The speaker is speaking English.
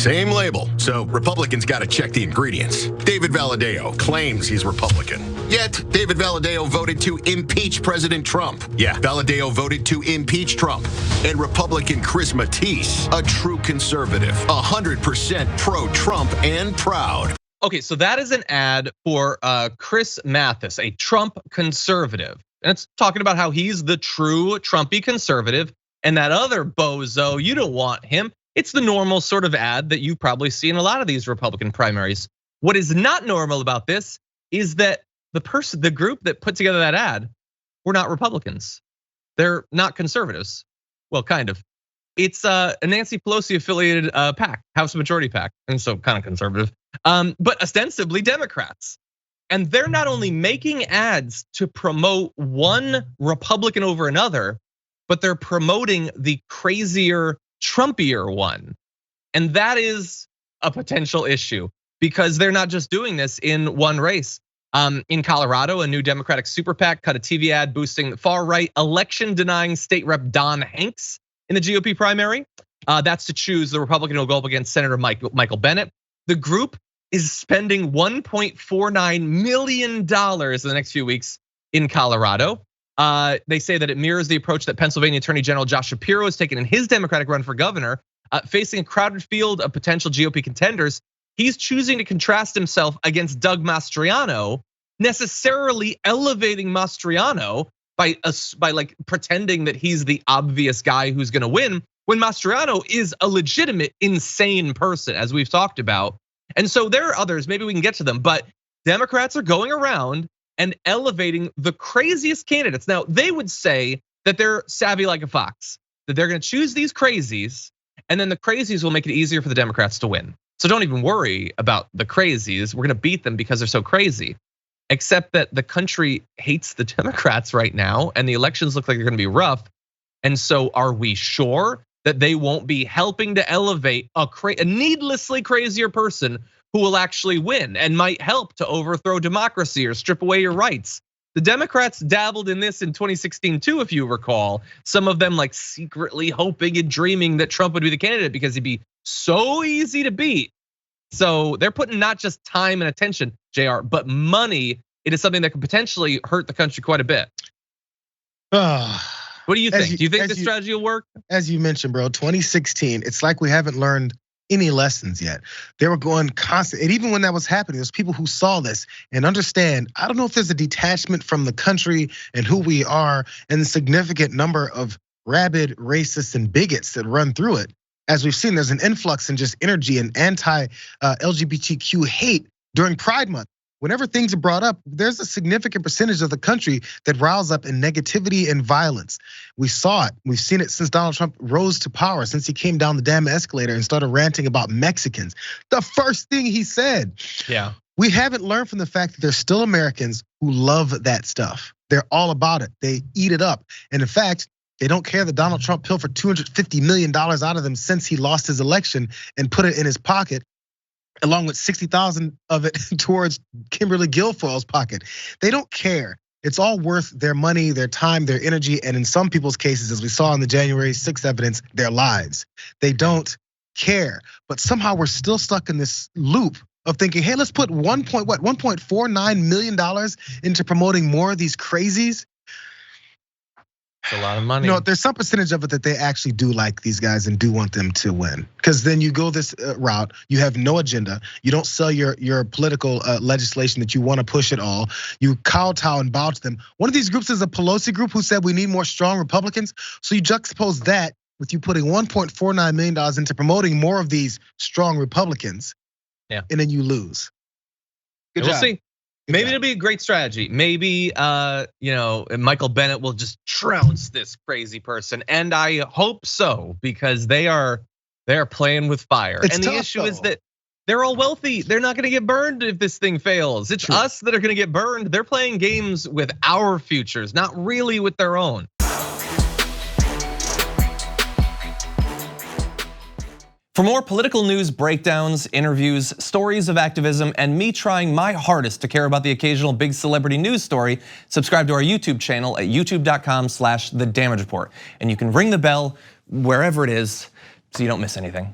Same label, so Republicans got to check the ingredients. David Valadao claims he's Republican. Yet, David Valadao voted to impeach President Trump. Yeah, Valadao voted to impeach Trump. And Republican Chris Matisse, a true conservative, 100% pro-Trump and proud. Okay, so that is an ad for Chris Mattis, a Trump conservative. And it's talking about how he's the true Trumpy conservative, and that other bozo, you don't want him. It's the normal sort of ad that you probably see in a lot of these Republican primaries. What is not normal about this is that the group that put together that ad were not Republicans. They're not conservatives. Well, kind of. It's a Nancy Pelosi affiliated PAC, House Majority PAC, and so kind of conservative, but ostensibly Democrats. And they're not only making ads to promote one Republican over another, but they're promoting the crazier, Trumpier one. And that is a potential issue because they're not just doing this in one race. In Colorado, a new Democratic super PAC cut a TV ad boosting the far-right election-denying state rep Don Hanks in the GOP primary. That's to choose the Republican who will go up against Senator Michael Bennet. The group is spending $1.49 million in the next few weeks in Colorado. They say that it mirrors the approach that Pennsylvania Attorney General Josh Shapiro has taken in his Democratic run for governor. Facing a crowded field of potential GOP contenders, he's choosing to contrast himself against Doug Mastriano, necessarily elevating Mastriano by like pretending that he's the obvious guy who's gonna win, when Mastriano is a legitimate insane person, as we've talked about. And so there are others, maybe we can get to them, but Democrats are going around and elevating the craziest candidates. Now, they would say that they're savvy like a fox, that they're gonna choose these crazies, and then the crazies will make it easier for the Democrats to win. So don't even worry about the crazies. We're gonna beat them because they're so crazy. Except that the country hates the Democrats right now, and the elections look like they're gonna be rough. And so are we sure that they won't be helping to elevate a needlessly crazier person who will actually win and might help to overthrow democracy or strip away your rights? The Democrats dabbled in this in 2016 too, if you recall. Some of them like secretly hoping and dreaming that Trump would be the candidate because he'd be so easy to beat. So they're putting not just time and attention, JR, but money into something that could potentially hurt the country quite a bit. What do you think? Do you think this strategy will work? As you mentioned, bro, 2016, it's like we haven't learned any lessons yet. They were going constant, and even when that was happening, there's people who saw this and understand, I don't know if there's a detachment from the country and who we are and the significant number of rabid racists and bigots that run through it. As we've seen, there's an influx in just energy and anti-LGBTQ hate during Pride Month. Whenever things are brought up, there's a significant percentage of the country that riles up in negativity and violence. We saw it, we've seen it since Donald Trump rose to power, since he came down the damn escalator and started ranting about Mexicans. The first thing he said. Yeah. We haven't learned from the fact that there's still Americans who love that stuff. They're all about it, they eat it up. And in fact, they don't care that Donald Trump pilfered $250 million out of them since he lost his election and put it in his pocket, along with 60,000 of it towards Kimberly Guilfoyle's pocket. They don't care. It's all worth their money, their time, their energy, and in some people's cases, as we saw in the January 6th evidence, their lives. They don't care. But somehow we're still stuck in this loop of thinking, hey, let's put $1.49 million into promoting more of these crazies. It's a lot of money. You know, there's some percentage of it that they actually do like these guys and do want them to win. Because then you go this route, you have no agenda, you don't sell your political legislation that you want to push at all. You kowtow and bow to them. One of these groups is a Pelosi group who said we need more strong Republicans. So you juxtapose that with you putting $1.49 million into promoting more of these strong Republicans. Yeah. And then you lose. Good job. We'll see. Maybe it'll be a great strategy. Maybe Michael Bennet will just trounce this crazy person, and I hope so because they are playing with fire. And the issue is that they're all wealthy. They're not going to get burned if this thing fails. It's us that are going to get burned. They're playing games with our futures, not really with their own. For more political news breakdowns, interviews, stories of activism, and me trying my hardest to care about the occasional big celebrity news story, subscribe to our YouTube channel at youtube.com/The Damage Report. And you can ring the bell wherever it is so you don't miss anything.